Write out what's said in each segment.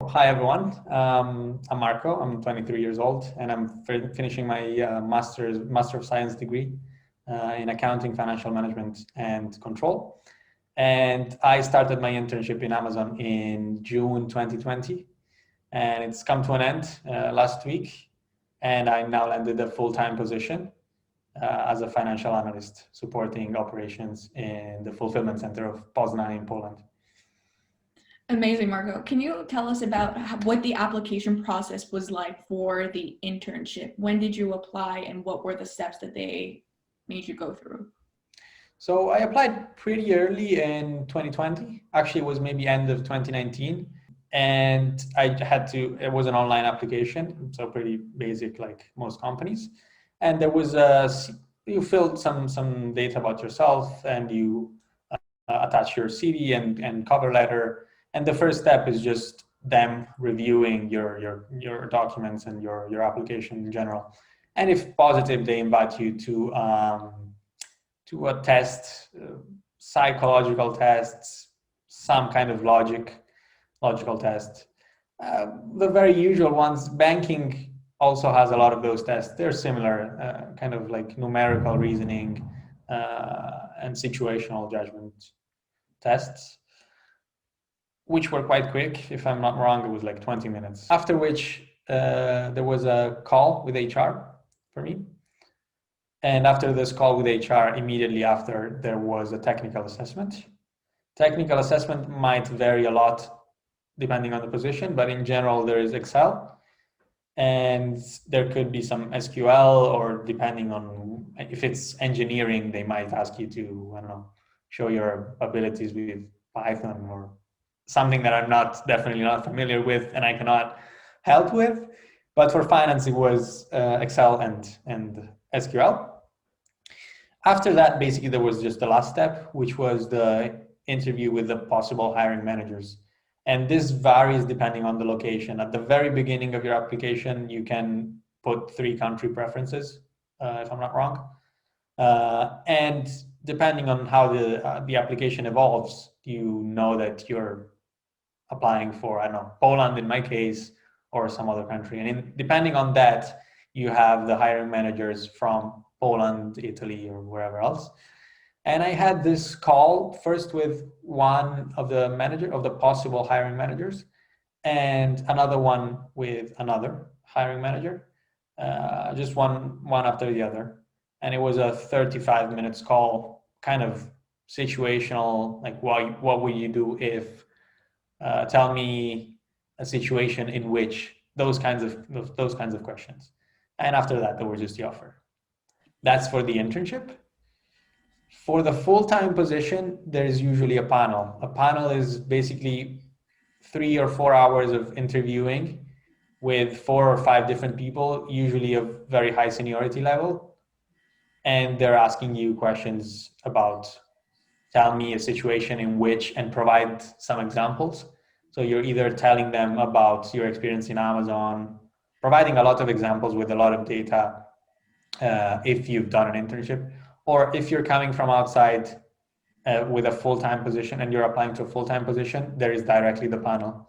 hi everyone. I'm Marco. I'm 23 years old, and I'm finishing my Master of Science degree in accounting, financial management, and control. And I started my internship in Amazon in June 2020, and it's come to an end last week. And I now landed a full-time position as a financial analyst, supporting operations in the fulfillment center of Poznań in Poland. Amazing, Marco. Can you tell us about what the application process was like for the internship? When did you apply and what were the steps that they made you go through? So I applied pretty early in 2020. Actually, it was maybe end of 2019. And it was an online application, so pretty basic like most companies. And there was you filled some data about yourself and you attach your CV and cover letter. And the first step is just them reviewing your documents and your application in general. And if positive, they invite you to a test, psychological tests, some kind of logical test. The very usual ones. Banking also has a lot of those tests. They're similar, kind of like numerical reasoning and situational judgment tests, which were quite quick. If I'm not wrong, it was like 20 minutes. After which there was a call with HR for me. And after this call with HR, immediately after, there was a technical assessment. Technical assessment might vary a lot depending on the position, but in general, there is Excel. And there could be some SQL, or depending on if it's engineering, they might ask you to, I don't know, show your abilities with Python or something that I'm definitely not familiar with and I cannot help with. But for finance, it was Excel and SQL. After that, basically, there was just the last step, which was the interview with the possible hiring managers. And this varies depending on the location. At the very beginning of your application, you can put 3 country preferences, if I'm not wrong. And depending on how the application evolves, you know that you're applying for, I don't know, Poland in my case, or some other country. And depending on that, you have the hiring managers from Poland, Italy, or wherever else. And I had this call first with one of the possible hiring managers, and another one with another hiring manager, just one after the other. And it was a 35 minutes call, kind of situational, like what would you do if, tell me a situation in which those kinds of questions. And after that, there was just the offer. That's for the internship. For the full-time position, there's usually a panel. A panel is basically 3 or 4 hours of interviewing with 4 or 5 different people, usually of very high seniority level. And they're asking you questions about, tell me a situation in which, and provide some examples. So you're either telling them about your experience in Amazon, providing a lot of examples with a lot of data, if you've done an internship, or if you're coming from outside with a full-time position and you're applying to a full-time position, there is directly the panel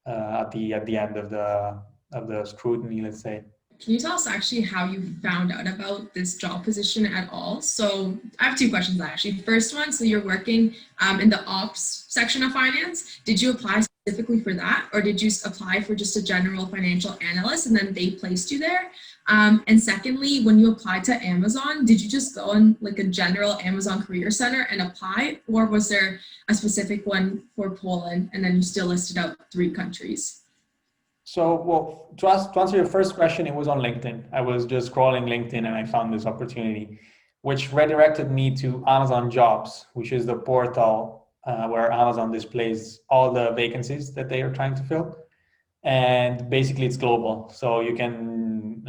at the end of the scrutiny, let's say. Can you tell us actually how you found out about this job position at all? So I have 2 questions actually. First one, so you're working in the ops section of finance. Did you apply specifically for that, or did you apply for just a general financial analyst and then they placed you there? And secondly, when you applied to Amazon, did you just go on like a general Amazon Career Center and apply, or was there a specific one for Poland and then you still listed out 3 countries? So, well, to answer your first question, it was on LinkedIn. I was just scrolling LinkedIn and I found this opportunity, which redirected me to Amazon Jobs, which is the portal where Amazon displays all the vacancies that they are trying to fill. And basically it's global. So you can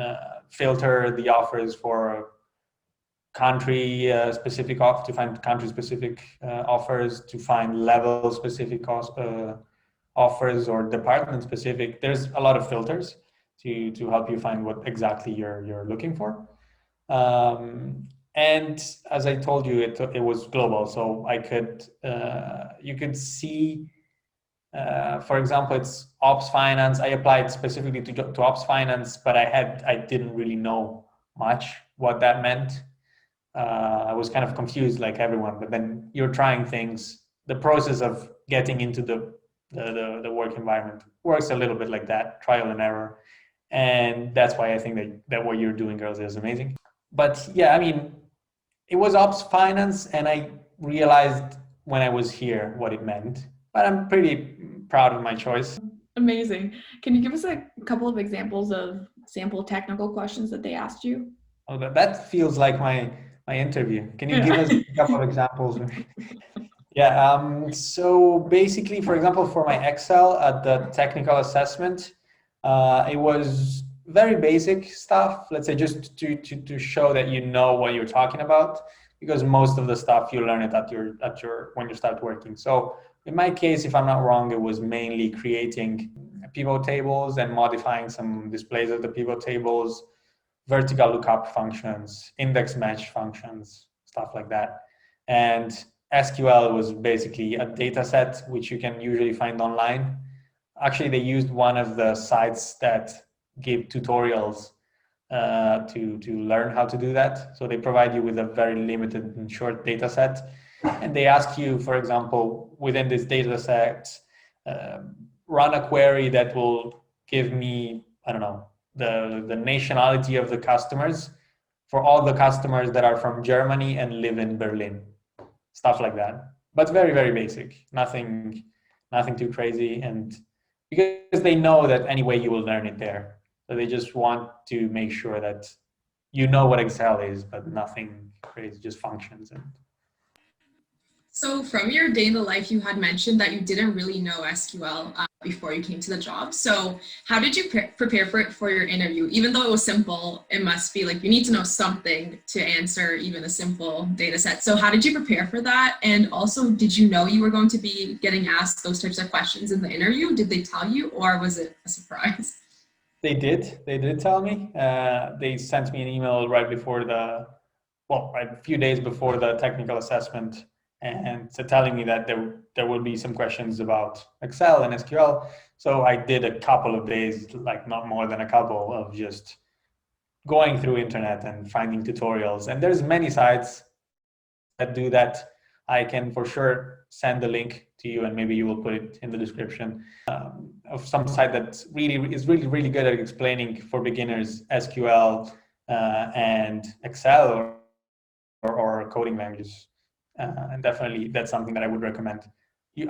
filter the offers for country specific to find country specific offers, to find level specific offers, or department specific. There's a lot of filters to help you find what exactly you're looking for. And as I told you, it was global, so I could you could see For example, it's ops finance. I applied specifically to ops finance, but I didn't really know much what that meant. I was kind of confused like everyone, but then you're trying things. The process of getting into the work environment works a little bit like that, trial and error. And that's why I think that what you're doing, girls, is amazing. But yeah, I mean, it was ops finance, and I realized when I was here what it meant. But I'm pretty proud of my choice. Amazing. Can you give us a couple of examples of sample technical questions that they asked you? Oh, that feels like my interview. Can you give us a couple of examples? Yeah. So basically, for example, for my Excel at the technical assessment, it was very basic stuff. Let's say just to show that you know what you're talking about, because most of the stuff you learn it at your when you start working. So in my case, if I'm not wrong, it was mainly creating pivot tables and modifying some displays of the pivot tables, vertical lookup functions, index match functions, stuff like that. And SQL was basically a data set which you can usually find online. Actually, they used one of the sites that give tutorials to learn how to do that. So they provide you with a very limited and short data set. And they ask you, for example, within this data set, run a query that will give me, I don't know, the nationality of the customers for all the customers that are from Germany and live in Berlin, stuff like that. But very, very basic, nothing too crazy. And because they know that anyway you will learn it there. So they just want to make sure that you know what Excel is, but nothing crazy, just functions. And So from your day in the life, you had mentioned that you didn't really know SQL before you came to the job. So how did you prepare for it for your interview? Even though it was simple, it must be like you need to know something to answer even a simple data set. So how did you prepare for that? And also, did you know you were going to be getting asked those types of questions in the interview? Did they tell you, or was it a surprise? they did tell me. They sent me an email right before right a few days before the technical assessment, and so telling me that there will be some questions about Excel and SQL. So I did a couple of days, like not more than a couple, of just going through internet and finding tutorials. And there's many sites that do that. I can for sure send the link to you, and maybe you will put it in the description, of some site that is really good at explaining for beginners SQL and Excel or coding languages. And definitely that's something that I would recommend.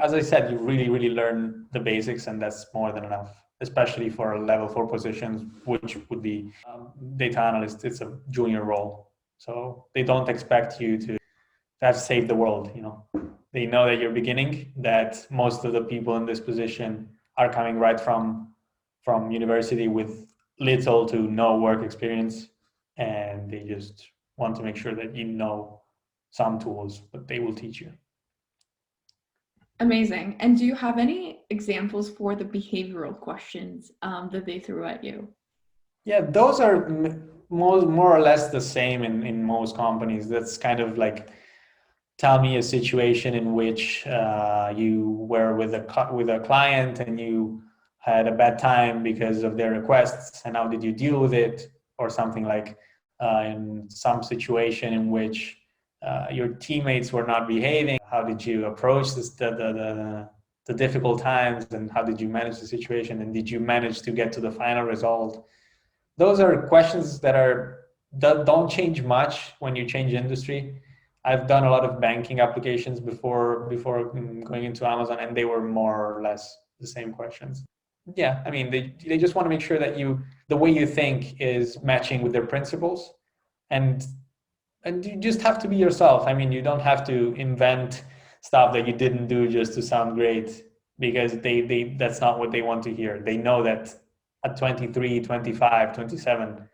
As I said, you really learn the basics, and that's more than enough, especially for level 4 positions, which would be data analyst. It's a junior role. So they don't expect you to have saved the world. They know that you're beginning, that most of the people in this position are coming right from university with little to no work experience, and they just want to make sure that you know some tools, but they will teach you. Amazing. And do you have any examples for the behavioral questions that they threw at you? Yeah, those are more or less the same in most companies. That's kind of like, tell me a situation in which you were with a client and you had a bad time because of their requests, and how did you deal with it? Or something like in some situation in which your teammates were not behaving, how did you approach the difficult times, and how did you manage the situation, and did you manage to get to the final result? Those are questions that don't change much when you change industry. I've done a lot of banking applications before going into Amazon, and they were more or less the same questions. Yeah, I mean, they just want to make sure that the way you think is matching with their principles, and you just have to be yourself. I mean, you don't have to invent stuff that you didn't do just to sound great, because that's not what they want to hear. They know that at 23, 25, 27,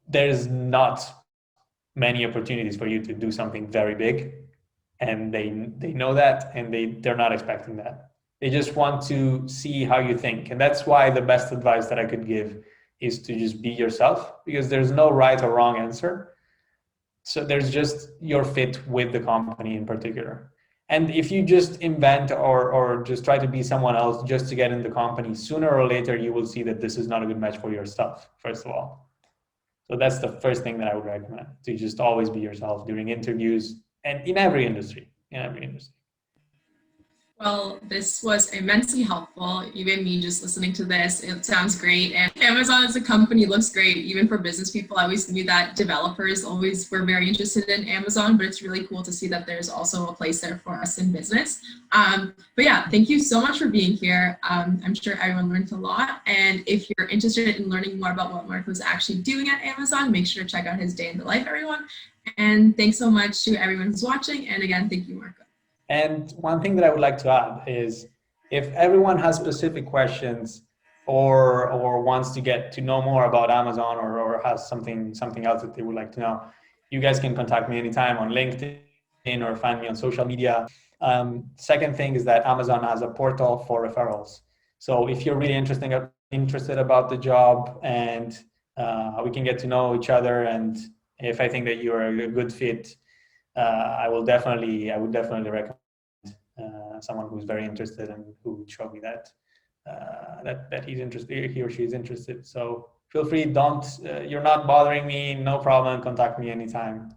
there's not many opportunities for you to do something very big, and they know that, and they're not expecting that. They just want to see how you think, and that's why the best advice that I could give is to just be yourself, because there's no right or wrong answer. So there's just your fit with the company in particular. And if you just invent or just try to be someone else just to get in the company, sooner or later you will see that this is not a good match for your stuff, first of all. So that's the first thing that I would recommend, to just always be yourself during interviews and in every industry, in every industry. Well, this was immensely helpful. Even me just listening to this, it sounds great. And Amazon as a company looks great, even for business people. I always knew that developers always were very interested in Amazon, but it's really cool to see that there's also a place there for us in business. But yeah, thank you so much for being here. I'm sure everyone learned a lot. And if you're interested in learning more about what Marco's actually doing at Amazon, make sure to check out his day in the life, everyone. And thanks so much to everyone who's watching. And again, thank you, Marco. And one thing that I would like to add is, if everyone has specific questions or wants to get to know more about Amazon or has something else that they would like to know, you guys can contact me anytime on LinkedIn or find me on social media. Second thing is that Amazon has a portal for referrals. So if you're really interested about the job, and we can get to know each other, and if I think that you're a good fit, I would definitely recommend someone who's very interested and who would show me that he's interested, he or she is interested. So feel free, you're not bothering me, no problem, contact me anytime.